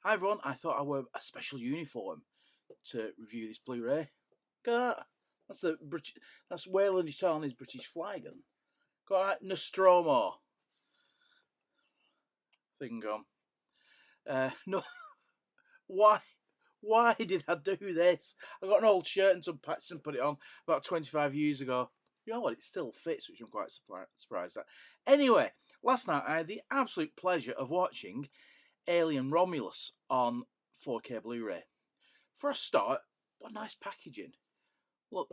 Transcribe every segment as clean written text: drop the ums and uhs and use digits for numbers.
Hi everyone, I thought I'd wear a special uniform to review this Blu-ray. Look at that. That's Wayland Yutani's British flag. And got that Nostromo thing on. No, why did I do this? I got an old shirt and some patches and put it on about 25 years ago. You know what? It still fits, which I'm quite surprised at. Anyway, last night I had the absolute pleasure of watching Alien Romulus on 4K Blu-ray. For a start, what nice packaging. Look,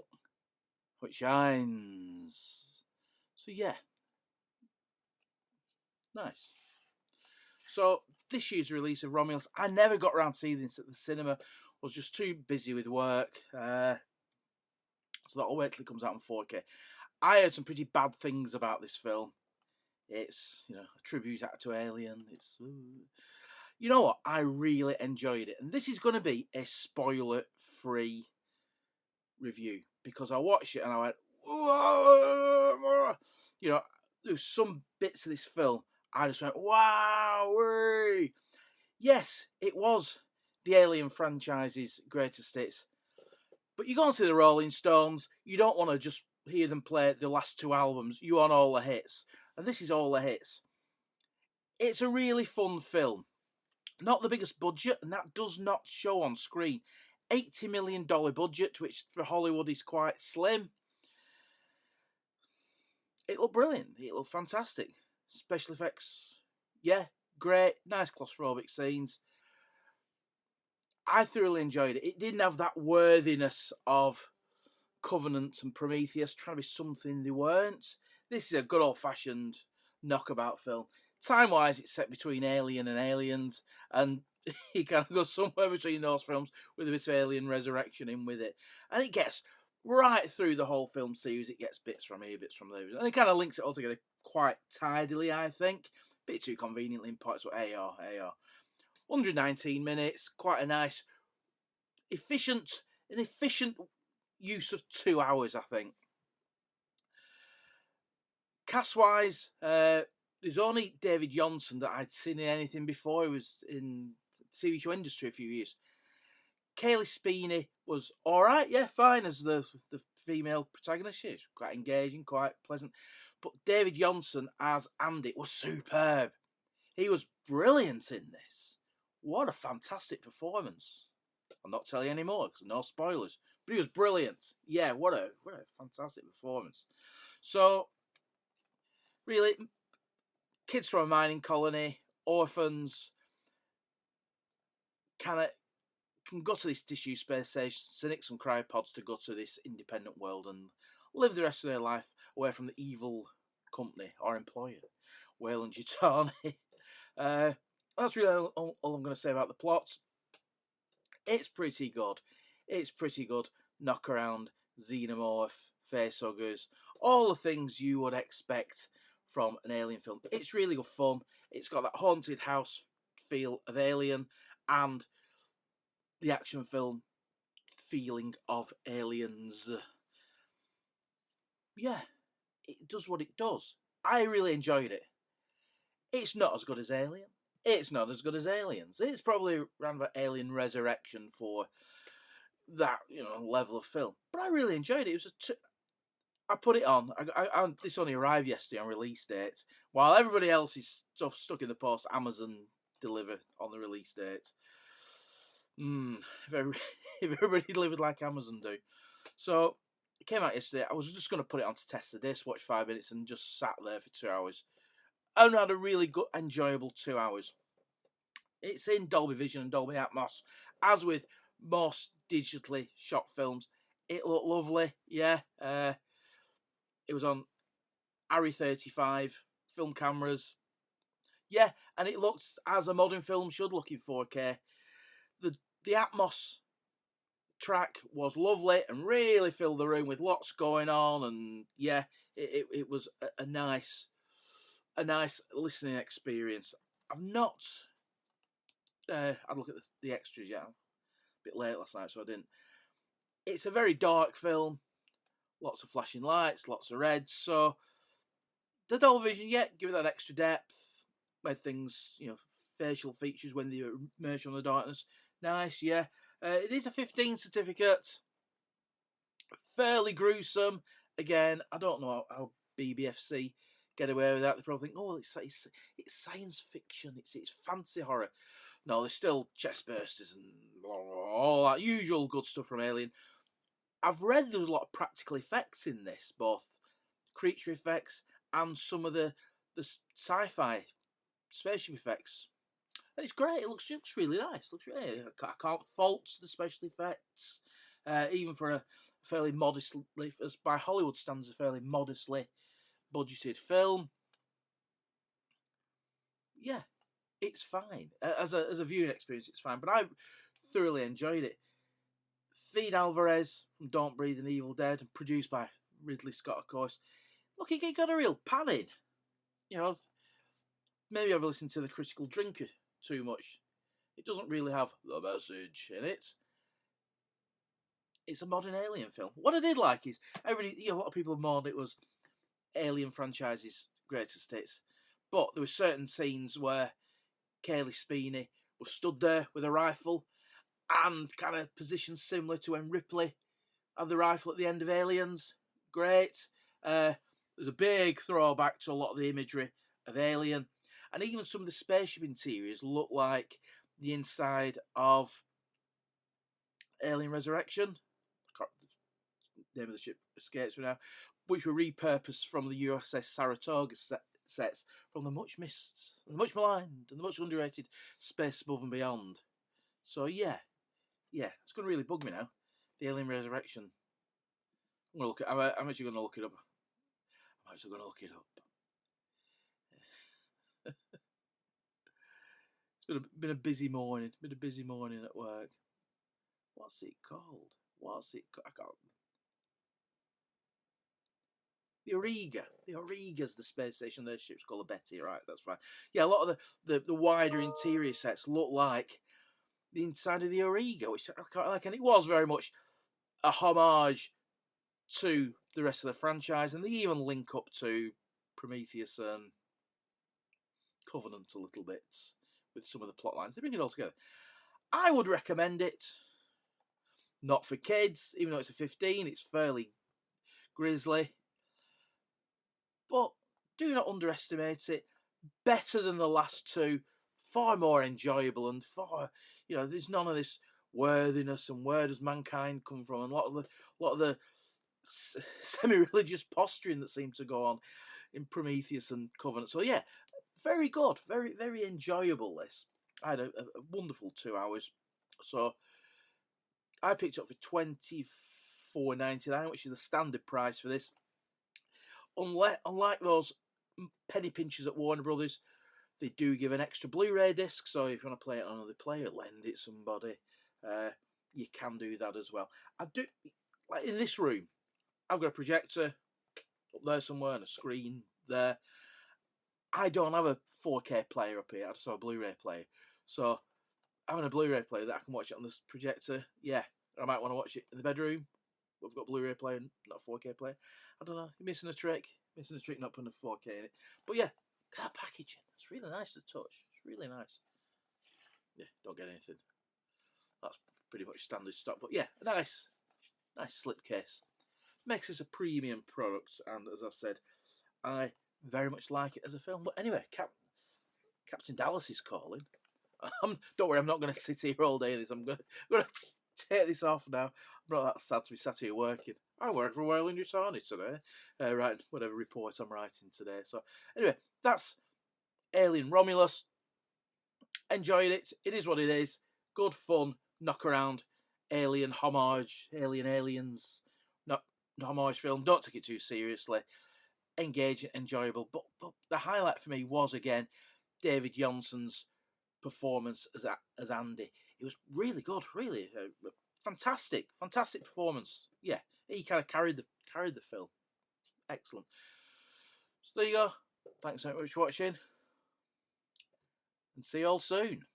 it shines. So yeah, nice. So this year's release of Romulus, I never got around to seeing this at the cinema. Was just too busy with work. So that'll wait till it comes out on 4K. I heard some pretty bad things about this film. It's, a tribute to Alien. It's, you know what? I really enjoyed it. And this is going to be a spoiler-free review because I watched it and I went, whoa! There's some bits of this film I just went, wow! Yes, it was the Alien franchise's greatest hits. But you go and see the Rolling Stones, you don't want to just hear them play the last two albums. You want all the hits. And this is all the hits. It's a really fun film. Not the biggest budget, and that does not show on screen. $80 million budget, which for Hollywood is quite slim. It looked brilliant. It looked fantastic. Special effects, yeah, great. Nice claustrophobic scenes. I thoroughly enjoyed it. It didn't have that worthiness of Covenant and Prometheus trying to be something they weren't. This is a good old-fashioned knockabout film. Time-wise, it's set between Alien and Aliens, and you kind of go somewhere between those films with a bit of Alien Resurrection in with it. And it gets right through the whole film series. It gets bits from here, bits from there. And it kind of links it all together quite tidily, I think. A bit too conveniently in parts, but AR. 119 minutes, quite a nice, efficient use of 2 hours, I think. Cast-wise, there's only David Johnson that I'd seen in anything before. He was in the TV show industry a few years. Kaylee Speeney was alright, yeah, fine as the female protagonist. She's quite engaging, quite pleasant. But David Johnson as Andy was superb. He was brilliant in this. What a fantastic performance. I'll not tell you any more because no spoilers. But he was brilliant. Yeah, what a fantastic performance. So, really, kids from a mining colony, orphans, can go to this tissue space station, cynics and cryopods to go to this independent world and live the rest of their life away from the evil company or employer, Wayland Yutani. That's really all I'm going to say about the plot. It's pretty good. Knock around, xenomorph, facehuggers, all the things you would expect from an Alien film. It's really good fun. It's got that haunted house feel of Alien and the action film feeling of Aliens. Yeah, it does what it does. I really enjoyed it. It's not as good as Alien. It's not as good as Aliens. It's probably around about Alien Resurrection for that, level of film. But I really enjoyed it. It was I put it on. This only arrived yesterday on release date. While everybody else is stuck in the post, Amazon deliver on the release date. If everybody delivered like Amazon do. So, it came out yesterday. I was just going to put it on to test the disc, watch 5 minutes, and just sat there for 2 hours. And had a really good, enjoyable 2 hours. It's in Dolby Vision and Dolby Atmos. As with most digitally shot films, it looked lovely. Yeah. It was on Arri 35 film cameras. Yeah, and it looks as a modern film should look in 4K. The Atmos track was lovely and really filled the room with lots going on, and yeah, it was a nice listening experience. I've not had a look at the extras yet. A bit late last night, so I didn't. It's a very dark film. Lots of flashing lights, lots of reds. So the Dolby Vision, yeah, give it that extra depth, made things, facial features when they emerge from the darkness. Nice, yeah. It is a 15 certificate. Fairly gruesome. Again, I don't know how BBFC get away with that. They probably think, oh, it's science fiction. It's fancy horror. No, there's still chest bursters and all that usual good stuff from Alien. I've read there was a lot of practical effects in this, both creature effects and some of the sci-fi spaceship effects. And it's great. It looks really nice. I can't fault the special effects, even for a fairly modestly, as by Hollywood standards, a fairly modestly budgeted film. Yeah, it's fine. As a viewing experience, it's fine. But I thoroughly enjoyed it. Fede Alvarez from Don't Breathe and Evil Dead, and produced by Ridley Scott, of course. Look, it got a real pan in. You know, maybe I've listened to The Critical Drinker too much. It doesn't really have the message in it. It's a modern Alien film. What I did like is a lot of people have mourned it was Alien franchise's greatest hits, but there were certain scenes where Kaylee Speeney was stood there with a rifle and kind of positioned similar to when Ripley had the rifle at the end of Aliens. Great. There's a big throwback to a lot of the imagery of Alien, and even some of the spaceship interiors look like the inside of Alien Resurrection. The name of the ship escapes me now, which were repurposed from the USS Saratoga sets from the much missed, the much maligned, and the much underrated Space Above and Beyond. So yeah, it's going to really bug me now. The Alien Resurrection. I'm going to look at. I'm actually going to look it up. It's been a busy morning. Been a busy morning at work. What's it called? I can't. The Auriga. The Auriga's the space station. Their ship's called the Betty, right? That's fine. Yeah, a lot of the wider interior sets look like the inside of the Auriga, which I quite like, and it was very much a homage to the rest of the franchise, and they even link up to Prometheus and Covenant a little bit with some of the plot lines. They bring it all together. I would recommend it. Not for kids, even though it's a 15, it's fairly grisly. But do not underestimate it. Better than the last two, far more enjoyable, and far, there's none of this worthiness and where does mankind come from, and a lot of the semi-religious posturing that seemed to go on in Prometheus and Covenant. So yeah, very good, very, very enjoyable. This I had a wonderful 2 hours. So I picked it up for $24.99, which is the standard price for this. Unlike those penny pinchers at Warner Brothers, they do give an extra Blu Ray disc. So if you want to play it on another player, lend it somebody, you can do that as well. I do, like in this room, I've got a projector up there somewhere and a screen there. I don't have a 4K player up here. I just have a Blu Ray player. So having a Blu Ray player that I can watch it on this projector, yeah. I might want to watch it in the bedroom. We've got a Blu Ray player, not a 4K player. I don't know. You're missing a trick. Not putting a 4K in it. But yeah, that packaging. It's really nice to touch. It's really nice. Yeah, don't get anything. That's pretty much standard stock. But yeah, a nice slipcase. Makes this a premium product. And as I said, I very much like it as a film. But anyway, Captain Dallas is calling. Don't worry, I'm not going to sit here all day. I'm going to take this off now. I'm not that sad to be sat here working. I work for Whale in Utah today, writing whatever report I'm writing today. So anyway, that's Alien Romulus. Enjoyed it. It is what it is. Good fun, knock around, Alien homage, Aliens, not homage film. Don't take it too seriously. Engaging, enjoyable. But the highlight for me was again David Johnson's performance as Andy. It was really good, really fantastic performance. Yeah, he kind of carried the film. Excellent. So there you go. Thanks so much for watching, and see you all soon.